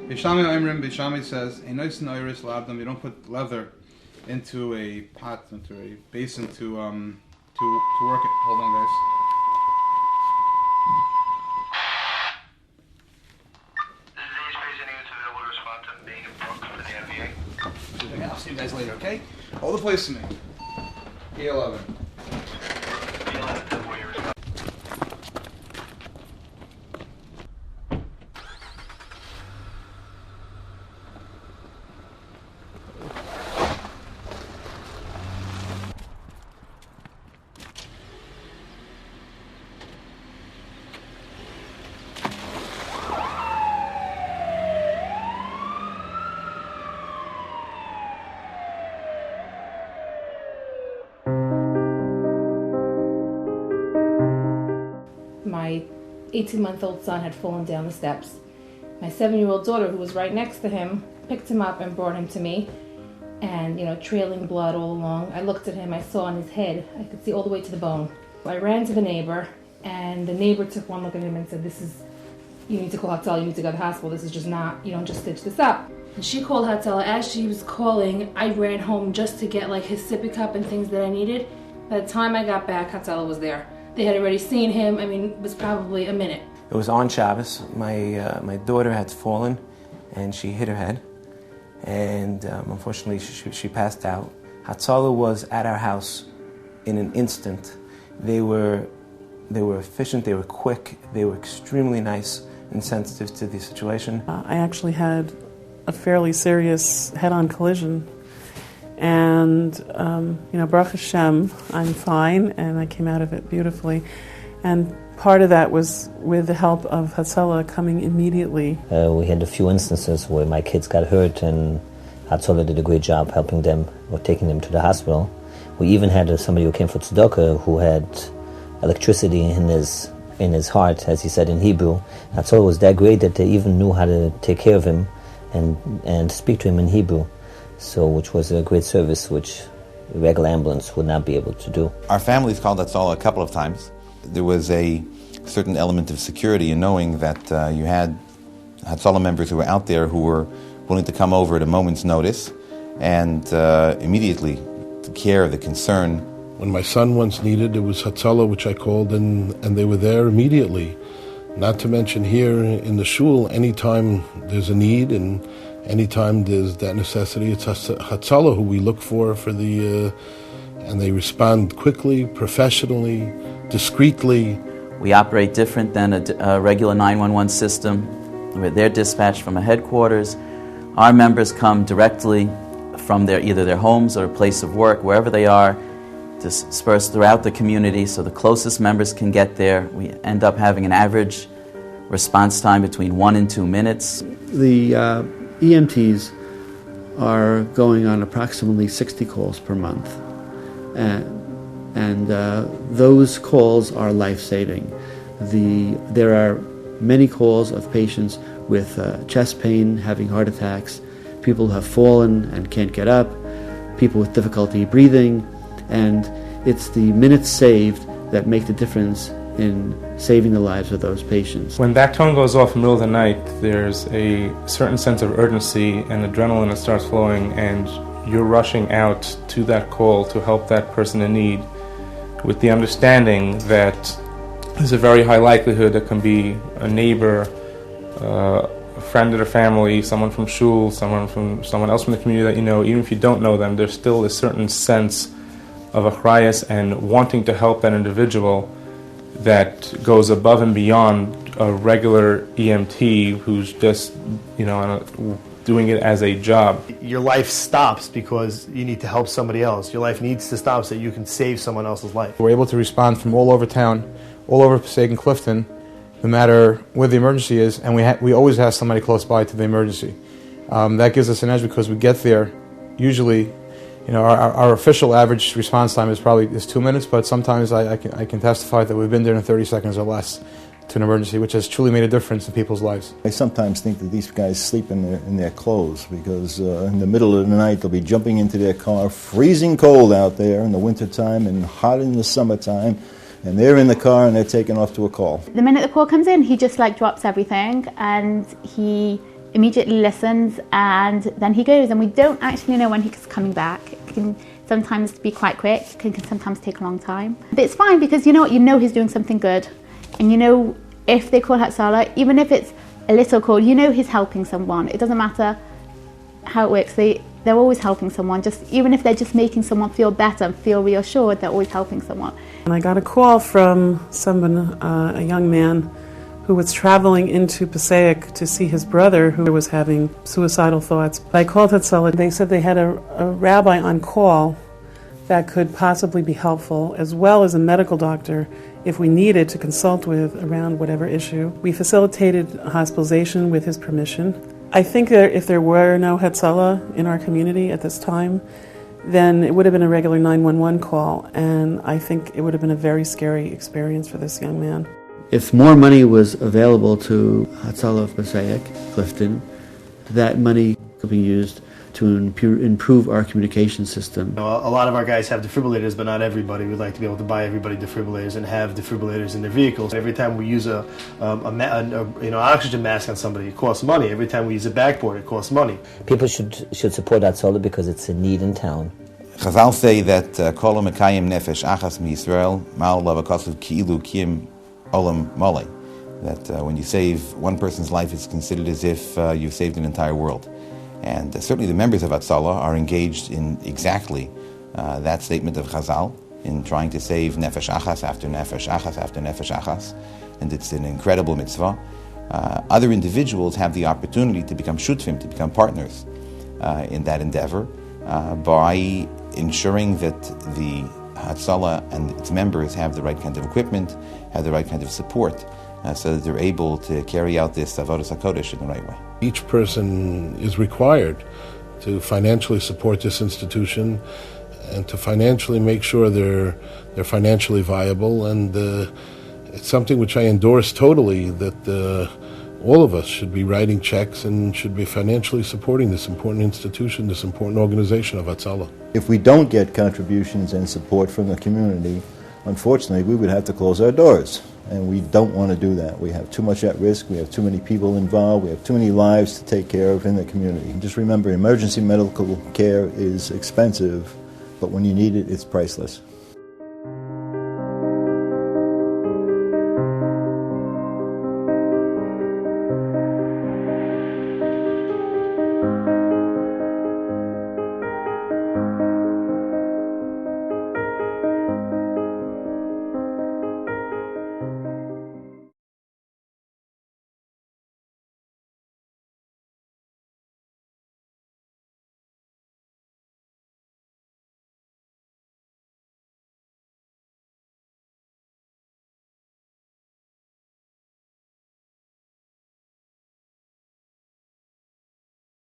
Bishami Oimrim, Bishami says, a nice and iris labdom, you don't put leather into a pot, into a basin to work it. Hold on, guys. I'll see you guys later, okay? Hold the place to me. E11. My 18-month-old son had fallen down the steps. My 7-year-old daughter, who was right next to him, picked him up and brought him to me. And, trailing blood all along. I looked at him, I saw on his head, I could see all the way to the bone. I ran to the neighbor, and the neighbor took one look at him and said, you need to call Hatzolah, you need to go to the hospital, this is just not, you don't just stitch this up. And she called Hatzolah. As she was calling, I ran home just to get his sippy cup and things that I needed. By the time I got back, Hatzolah was there. They had already seen him. It was probably a minute. It was on Shabbos. My daughter had fallen, and she hit her head. And unfortunately, she passed out. Hatzolah was at our house in an instant. They were efficient, they were quick, they were extremely nice and sensitive to the situation. I actually had a fairly serious head-on collision. And, Baruch Hashem, I'm fine, and I came out of it beautifully. And part of that was with the help of Hatzolah coming immediately. We had a few instances where my kids got hurt, and Hatzolah did a great job helping them or taking them to the hospital. We even had somebody who came for tzedakah who had electricity in his heart, as he said in Hebrew. Hatzolah was that great that they even knew how to take care of him and speak to him in Hebrew. So, which was a great service, which a regular ambulance would not be able to do. Our families called Hatzolah a couple of times. There was a certain element of security in knowing that you had Hatzolah members who were out there who were willing to come over at a moment's notice and immediately the care, the concern. When my son once needed, it was Hatzolah which I called, and they were there immediately. Not to mention here in the shul, anytime there's a need and anytime there's that necessity, it's Hatzolah who we look for and they respond quickly, professionally, discreetly. We operate different than a regular 911 system. They're dispatched from a headquarters. Our members come directly from either their homes or a place of work, wherever they are, dispersed throughout the community so the closest members can get there. We end up having an average response time between 1 and 2 minutes. The EMTs are going on approximately 60 calls per month, and those calls are life-saving. There are many calls of patients with chest pain, having heart attacks, people who have fallen and can't get up, people with difficulty breathing, and it's the minutes saved that make the difference in saving the lives of those patients. When that tone goes off in the middle of the night, there's a certain sense of urgency and adrenaline that starts flowing, and you're rushing out to that call to help that person in need with the understanding that there's a very high likelihood that can be a neighbor, a friend of the family, someone from shul, someone else from the community that you know. Even if you don't know them, there's still a certain sense of achrayus and wanting to help that individual that goes above and beyond a regular EMT who's just, doing it as a job. Your life stops because you need to help somebody else. Your life needs to stop so you can save someone else's life. We're able to respond from all over town, all over Passaic and Clifton, no matter where the emergency is, and we always have somebody close by to the emergency. That gives us an edge because we get there usually. Our official average response time is 2 minutes, but sometimes I can testify that we've been there in 30 seconds or less to an emergency, which has truly made a difference in people's lives. I sometimes think that these guys sleep in their clothes because in the middle of the night they'll be jumping into their car, freezing cold out there in the wintertime and hot in the summertime, and they're in the car and they're taken off to a call. The minute the call comes in, he just drops everything and he immediately listens, and then he goes, and we don't actually know when he's coming back. It can sometimes be quite quick, it can sometimes take a long time. But it's fine, because you know what, you know he's doing something good, and you know if they call Hatzolah, even if it's a little call, you know he's helping someone. It doesn't matter how it works, they're always helping someone, just even if they're just making someone feel better and feel reassured, they're always helping someone. And I got a call from someone, a young man, who was traveling into Passaic to see his brother who was having suicidal thoughts. I called Hatzolah. They said they had a rabbi on call that could possibly be helpful, as well as a medical doctor if we needed to consult with around whatever issue. We facilitated hospitalization with his permission. I think that if there were no Hatzolah in our community at this time, then it would have been a regular 911 call, and I think it would have been a very scary experience for this young man. If more money was available to Hatzolah of Passaic, Clifton, that money could be used to improve our communication system. A lot of our guys have defibrillators, but not everybody. We'd like to be able to buy everybody defibrillators and have defibrillators in their vehicles. Every time we use an oxygen mask on somebody, it costs money. Every time we use a backboard, it costs money. People should support Hatzolah because it's a need in town. Chazal say that kol mekayim nefesh achas miYisrael Malava kasav ki'ilu kiyim olam malay. That when you save one person's life, it's considered as if you've saved an entire world. And certainly the members of Hatzolah are engaged in exactly that statement of Chazal, in trying to save nefesh achas after nefesh achas after nefesh achas. And it's an incredible mitzvah. Other individuals have the opportunity to become shutfim, to become partners in that endeavor, by ensuring that the Hatzolah and its members have the right kind of equipment, have the right kind of support, so that they're able to carry out this avodas hakodesh in the right way. Each person is required to financially support this institution and to financially make sure they're financially viable, and it's something which I endorse totally, that all of us should be writing checks and should be financially supporting this important institution, this important organization of Hatzolah. If we don't get contributions and support from the community, unfortunately, we would have to close our doors. And we don't want to do that. We have too much at risk. We have too many people involved. We have too many lives to take care of in the community. Just remember, emergency medical care is expensive, but when you need it, it's priceless.